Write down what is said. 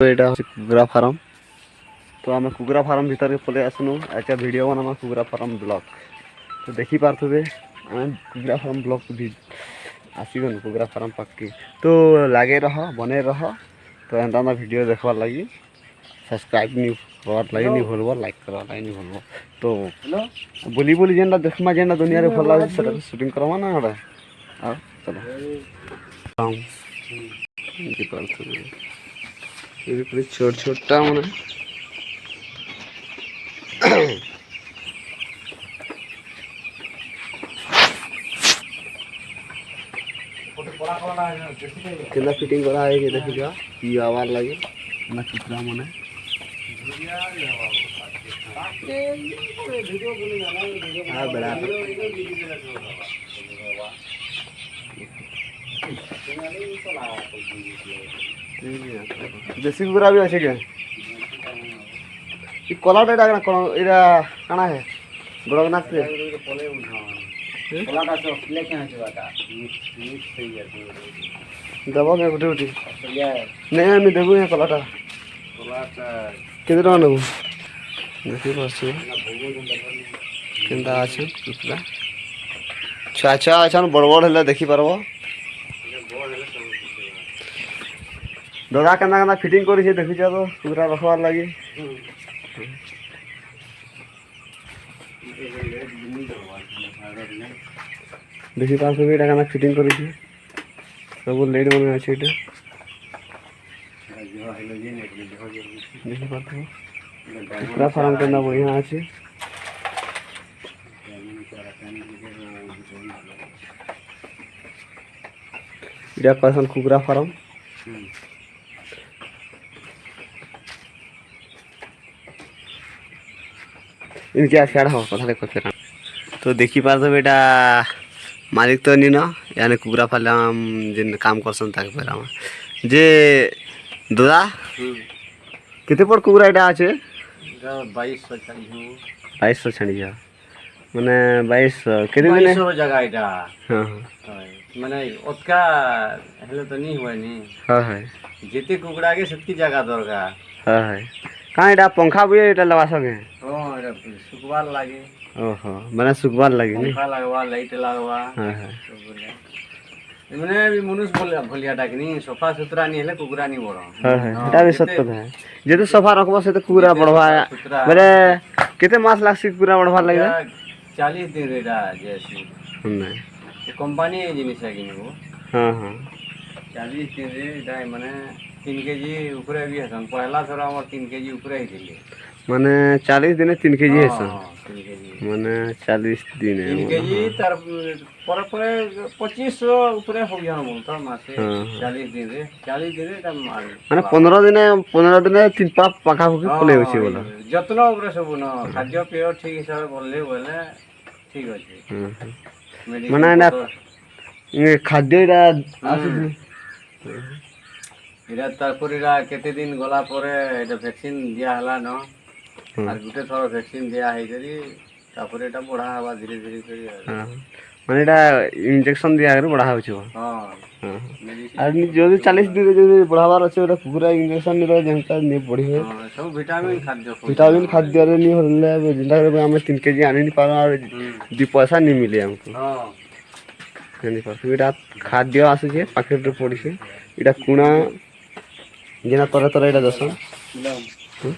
यहाँ कुकुरा फार्म तो आम कुकुरा फार्म भीतर के पलि आसनु अच्छा वीडियो बना कुकुरा फार्म ब्लॉग तो देखी पारे आम कुकुरा फार्म ब्लॉग भी आसगन कुकुरा फार्म पाखी तो लगे रह बने रह तो एंता वीडियो देखवार लगी सब्सक्राइब नहीं करवार लगे नहीं भूलब लाइक करवार लगे नहीं भूलब तो बोली बोली जेनटा देखमा जेनटा दुनिया भल लगे शूटिंग करवा ना अरे आओ चलो ये छोट छोटा मैंने केला फिटिंग करा है ये देखिए ये आवाज लगे ना कितना मने हां बड़ा देसी कुकुरा भी अच्छे के ये कोलाटा डागना कोन इरा काना है गोरखनाथ से कोलाटा तो लेके आ जाता मिक्स सही है दबा में उठी उठी नहीं मैं देखो ये कोलाटा कितना नेबो देखि पाछे केनता আছে কুকুরা अच्छा अच्छा बड़ बड़ हला देखि पारबो दादा केना केना फिटिंग करी छे देखि जा तो कुकुरा रखवार लागि देखि पास में एटा केना फिटिंग करी छे सब लाइट बने আছে এটা देखि पारबो कुकुरा फार्म केना बढ़िया আছে इटा कसन कुकुरा फार्म इनके आड़ हो कथा देखो फिर तो देखी पार बेटा मालिक तो नहीं न यानी कुकुरा फार्म जिन काम करसन ताके पेरा जे दादा केते पर कुकुरा एटा আছে 2200 छाड़ी जा माने 2200 केते दिन 2200 जगह एटा हां माने ओतका हेले तो नहीं होय नी हां हां जेते कुकुरा के सेतकी जगह दरकार हां हां का एटा पंखा बुए एटा लगा सके हां एटा सुकवार लागे ओहो माने सुकवार लागे नी पंखा लगवा लाइट लगवा हां हां माने भी मनुष्य बोलिया भलिया डाकनी सफा सुथरा नहीं हेले कुकुरा नहीं बड़ हां हां एटा भी सत्य कथा है जेते सफा रखबो से तो कुकुरा बढ़वा माने केते मास लागसी कुकुरा बढ़वा लागे 40 दिन रेडा जैसे नहीं ये कंपनी जिनिस है कि वो हां हां 40 दिन रे डाय माने 3 केजी ऊपर भी हसन पहला थोड़ा हमर 3 केजी ऊपर ही दिले माने 40 दिन 3 केजी है सर 3 केजी माने 40 दिन 3 केजी तर पर 2500 ऊपर हो गया बोलता मासे 40 दिन रे 40 दिन रे त माने 15 दिन 3 पाप पाखा होके पले होची बोला जतना ऊपर सब न खाद्य पेय ठीक हिसाब बोलले बोले ठीक अछि माने ना ये खाद्य रा आसी इरा तारपर इरा केते दिन गला परे एटा वैक्सीन दिया हला न और गुटे थोड़ा वैक्सीन दिया है करी तापर एटा बढ़ा हवा धीरे धीरे करी हां माने एटा इंजेक्शन दिया कर बढ़ा होची हां हां और जो 40 दिन जो बढ़ावार আছে ওটা কুকুরা इंजेक्शन নিলে যেনটা নি বড়ি হয় हां सब विटामिन खाद्य रे नी होले जिंदा रे हम 3 केजी आनी नहीं पारो और 2 पैसा नहीं मिले हमको हां नहीं पारो एटा खाद्य आसे जे पैकेट रे पड़ी से एटा कुणा जेना तरे तरे एटा दसन हां